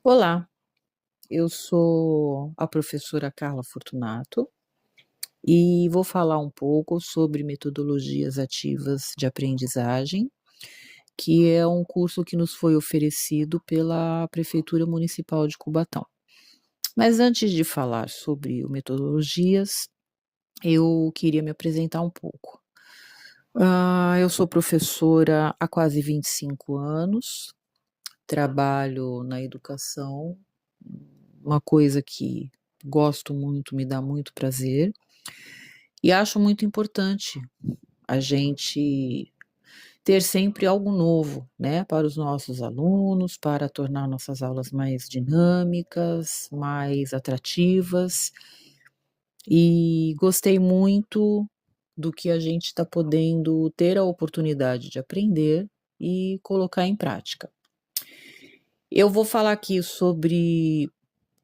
Olá, eu sou a professora Carla Fortunato e vou falar um pouco sobre metodologias ativas de aprendizagem, que é um curso que nos foi oferecido pela Prefeitura Municipal de Cubatão. Mas antes de falar sobre o metodologias, eu queria me apresentar um pouco. Eu sou professora há quase 25 anos, trabalho na educação, uma coisa que gosto muito, me dá muito prazer, e acho muito importante a gente ter sempre algo novo, né, para os nossos alunos, para tornar nossas aulas mais dinâmicas, mais atrativas, e gostei muito do que a gente está podendo ter a oportunidade de aprender e colocar em prática. Eu vou falar aqui sobre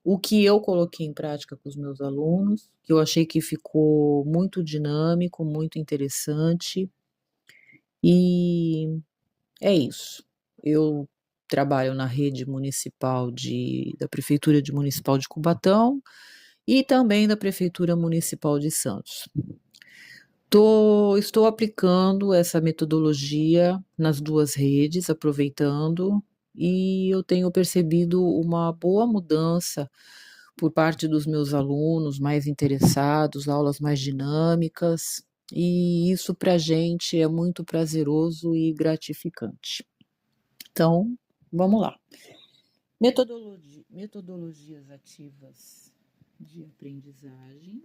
o que eu coloquei em prática com os meus alunos, que eu achei que ficou muito dinâmico, muito interessante, e é isso. Eu trabalho na rede municipal da Prefeitura Municipal de Cubatão e também da Prefeitura Municipal de Santos. Estou aplicando essa metodologia nas duas redes, aproveitando, e eu tenho percebido uma boa mudança por parte dos meus alunos mais interessados, aulas mais dinâmicas, e isso para a gente é muito prazeroso e gratificante. Então, vamos lá. Metodologias ativas de aprendizagem.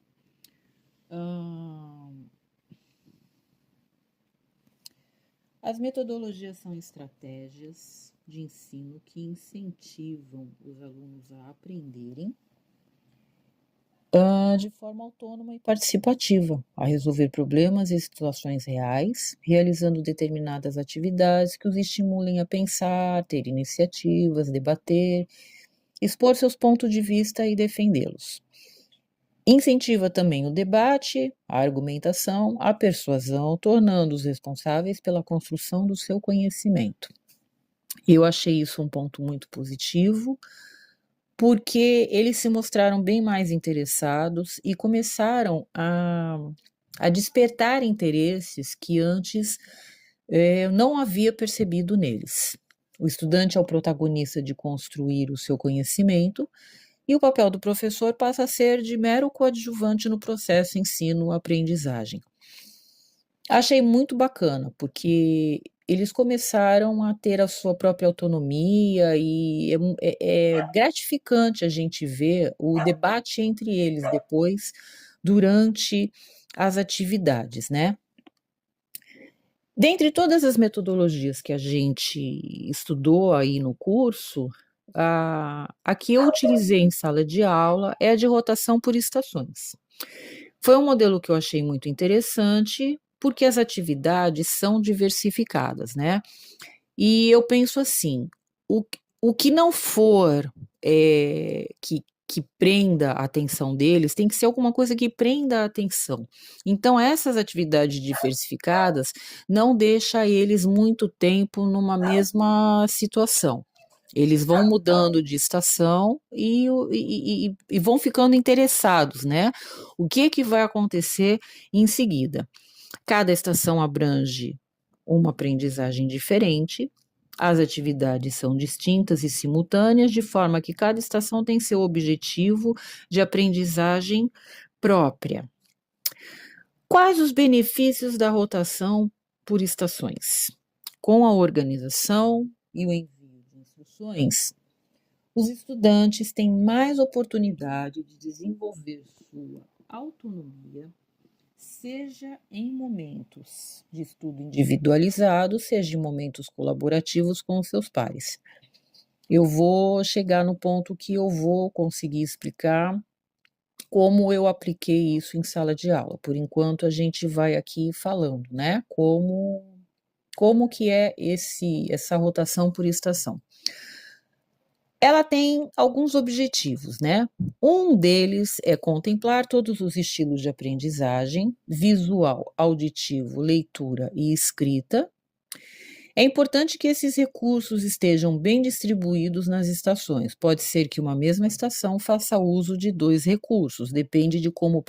As metodologias são estratégias de ensino que incentivam os alunos a aprenderem de forma autônoma e participativa, a resolver problemas e situações reais, realizando determinadas atividades que os estimulem a pensar, ter iniciativas, debater, expor seus pontos de vista e defendê-los. Incentiva também o debate, a argumentação, a persuasão, tornando-os responsáveis pela construção do seu conhecimento. Eu achei isso um ponto muito positivo, porque eles se mostraram bem mais interessados e começaram a despertar interesses que antes eu não havia percebido neles. O estudante é o protagonista de construir o seu conhecimento e o papel do professor passa a ser de mero coadjuvante no processo ensino-aprendizagem. Achei muito bacana, porque eles começaram a ter a sua própria autonomia e é gratificante a gente ver o debate entre eles depois, durante as atividades, né? Dentre todas as metodologias que a gente estudou aí no curso, a que eu utilizei em sala de aula é a de rotação por estações. Foi um modelo que eu achei muito interessante, porque as atividades são diversificadas, né? E eu penso assim, o que não for que prenda a atenção deles, tem que ser alguma coisa que prenda a atenção. Então, essas atividades diversificadas não deixa eles muito tempo numa mesma situação. Eles vão mudando de estação e vão ficando interessados, né? O que vai acontecer em seguida? Cada estação abrange uma aprendizagem diferente, as atividades são distintas e simultâneas, de forma que cada estação tem seu objetivo de aprendizagem própria. Quais os benefícios da rotação por estações? Com a organização e o envio de instruções, os estudantes têm mais oportunidade de desenvolver sua autonomia, seja em momentos de estudo individualizado, seja em momentos colaborativos com os seus pares. Eu vou chegar no ponto que eu vou conseguir explicar como eu apliquei isso em sala de aula. Por enquanto, a gente vai aqui falando, né? Como que é essa rotação por estação. Ela tem alguns objetivos, né? Um deles é contemplar todos os estilos de aprendizagem, visual, auditivo, leitura e escrita. É importante que esses recursos estejam bem distribuídos nas estações. Pode ser que uma mesma estação faça uso de 2 recursos, depende de como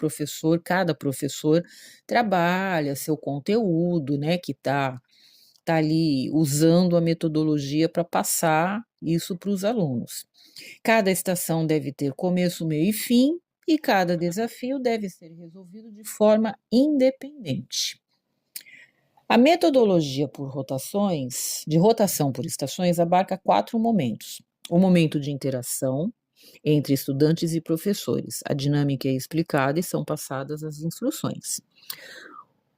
cada professor trabalha seu conteúdo, né, que tá ali usando a metodologia para passar isso para os alunos. Cada estação deve ter começo, meio e fim, e cada desafio deve ser resolvido de forma independente. A metodologia de rotação por estações, abarca 4 momentos. O momento de interação entre estudantes e professores. A dinâmica é explicada e são passadas as instruções.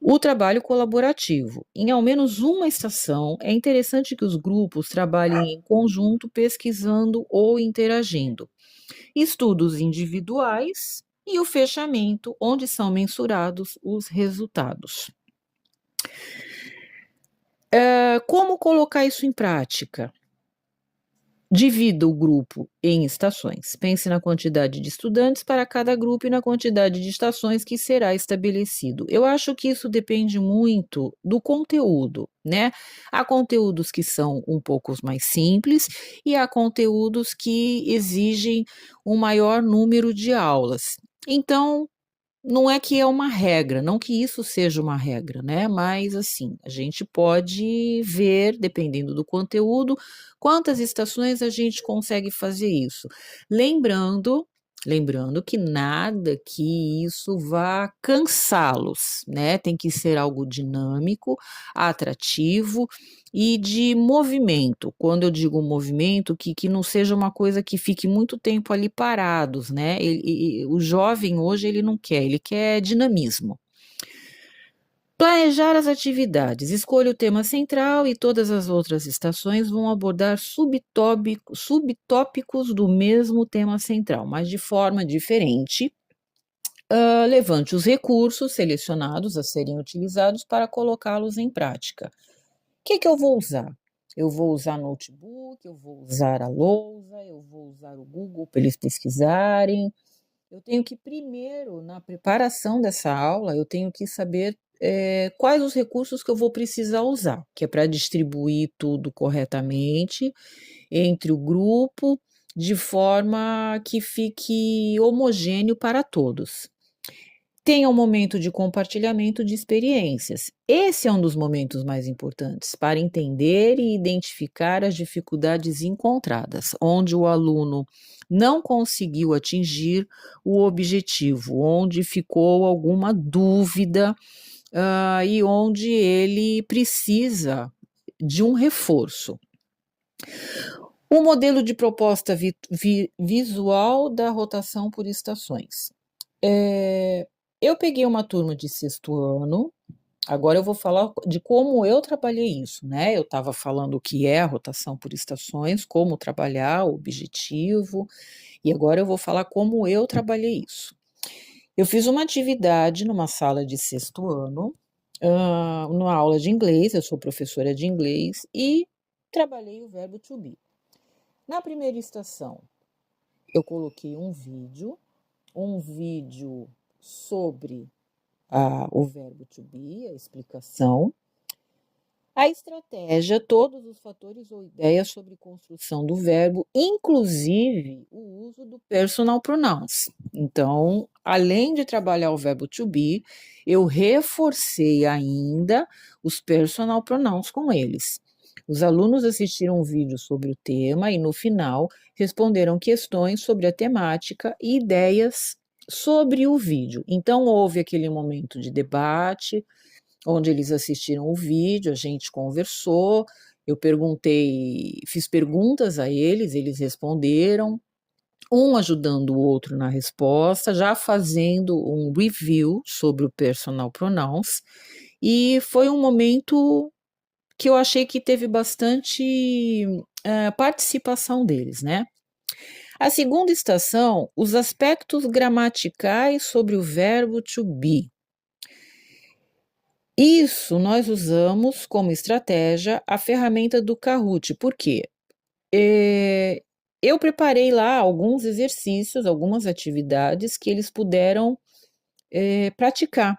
O trabalho colaborativo. Em ao menos uma estação, é interessante que os grupos trabalhem em conjunto, pesquisando ou interagindo. Estudos individuais e o fechamento, onde são mensurados os resultados. Como colocar isso em prática? Divida o grupo em estações. Pense na quantidade de estudantes para cada grupo e na quantidade de estações que será estabelecido. Eu acho que isso depende muito do conteúdo, né? Há conteúdos que são um pouco mais simples e há conteúdos que exigem um maior número de aulas. Então, não é que é uma regra, não que isso seja uma regra, né? Mas assim, a gente pode ver, dependendo do conteúdo, quantas estações a gente consegue fazer isso. Lembrando, lembrando que nada que isso vá cansá-los, né? Tem que ser algo dinâmico, atrativo e de movimento. Quando eu digo movimento, que não seja uma coisa que fique muito tempo ali parados, né? O jovem hoje ele não quer, ele quer dinamismo. Planejar as atividades. Escolha o tema central e todas as outras estações vão abordar subtópicos do mesmo tema central, mas de forma diferente. Levante os recursos selecionados a serem utilizados para colocá-los em prática. O que eu vou usar? Eu vou usar notebook, eu vou usar a lousa, eu vou usar o Google para eles pesquisarem. Eu tenho que primeiro, na preparação dessa aula, eu tenho que saber quais os recursos que eu vou precisar usar, que é para distribuir tudo corretamente entre o grupo, de forma que fique homogêneo para todos. Tenha um momento de compartilhamento de experiências. Esse é um dos momentos mais importantes para entender e identificar as dificuldades encontradas, onde o aluno não conseguiu atingir o objetivo, onde ficou alguma dúvida, e onde ele precisa de um reforço. O modelo de proposta visual da rotação por estações. Eu peguei uma turma de 6º ano, agora eu vou falar de como eu trabalhei isso, né? Eu estava falando o que é a rotação por estações, como trabalhar, o objetivo, e agora eu vou falar como eu trabalhei isso. Eu fiz uma atividade numa sala de 6º ano, numa aula de inglês, eu sou professora de inglês, e trabalhei o verbo to be. Na primeira estação, eu coloquei um vídeo sobre o verbo to be, a explicação, a estratégia, todos os fatores ou ideias sobre construção do verbo, inclusive o uso do personal pronouns. Então, além de trabalhar o verbo to be, eu reforcei ainda os personal pronouns com eles. Os alunos assistiram um vídeo sobre o tema e, no final, responderam questões sobre a temática e ideias sobre o vídeo. Então, houve aquele momento de debate, onde eles assistiram o vídeo, a gente conversou, eu fiz perguntas a eles, eles responderam, um ajudando o outro na resposta, já fazendo um review sobre o personal pronouns, e foi um momento que eu achei que teve bastante participação deles, né? A segunda estação, os aspectos gramaticais sobre o verbo to be. Isso nós usamos como estratégia a ferramenta do Kahoot. Por quê? Eu preparei lá alguns exercícios, algumas atividades que eles puderam praticar.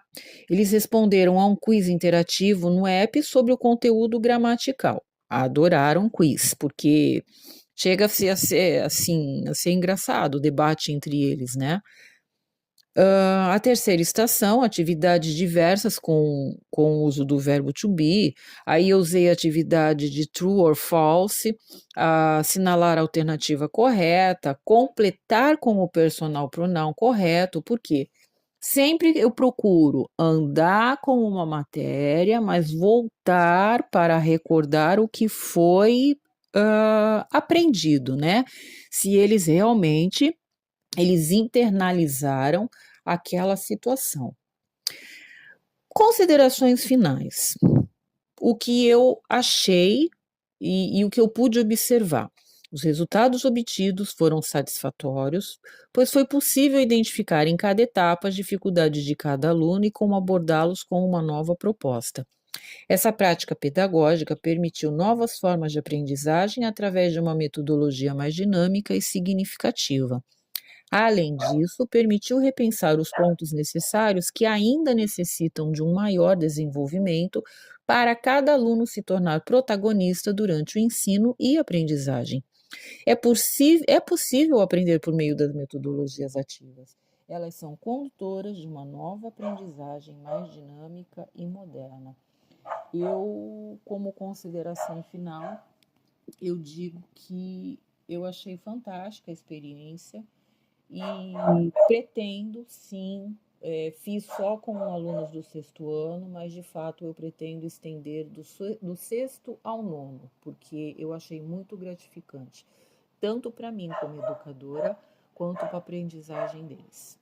Eles responderam a um quiz interativo no app sobre o conteúdo gramatical. Adoraram o quiz, porque chega a ser assim, a ser engraçado o debate entre eles, né? A terceira estação, atividades diversas com o uso do verbo to be. Aí eu usei a atividade de true or false, assinalar a alternativa correta, completar com o personal pronoun correto, por quê? Sempre eu procuro andar com uma matéria, mas voltar para recordar o que foi aprendido, né? Se eles internalizaram aquela situação. Considerações finais. O que eu achei e o que eu pude observar. Os resultados obtidos foram satisfatórios, pois foi possível identificar em cada etapa as dificuldades de cada aluno e como abordá-los com uma nova proposta. Essa prática pedagógica permitiu novas formas de aprendizagem através de uma metodologia mais dinâmica e significativa. Além disso, permitiu repensar os pontos necessários que ainda necessitam de um maior desenvolvimento para cada aluno se tornar protagonista durante o ensino e aprendizagem. É possível aprender por meio das metodologias ativas. Elas são condutoras de uma nova aprendizagem mais dinâmica e moderna. Eu, como consideração final, eu digo que eu achei fantástica a experiência e pretendo, sim, fiz só com alunos do sexto ano, mas de fato eu pretendo estender do sexto ao nono, porque eu achei muito gratificante, tanto para mim como educadora, quanto para a aprendizagem deles.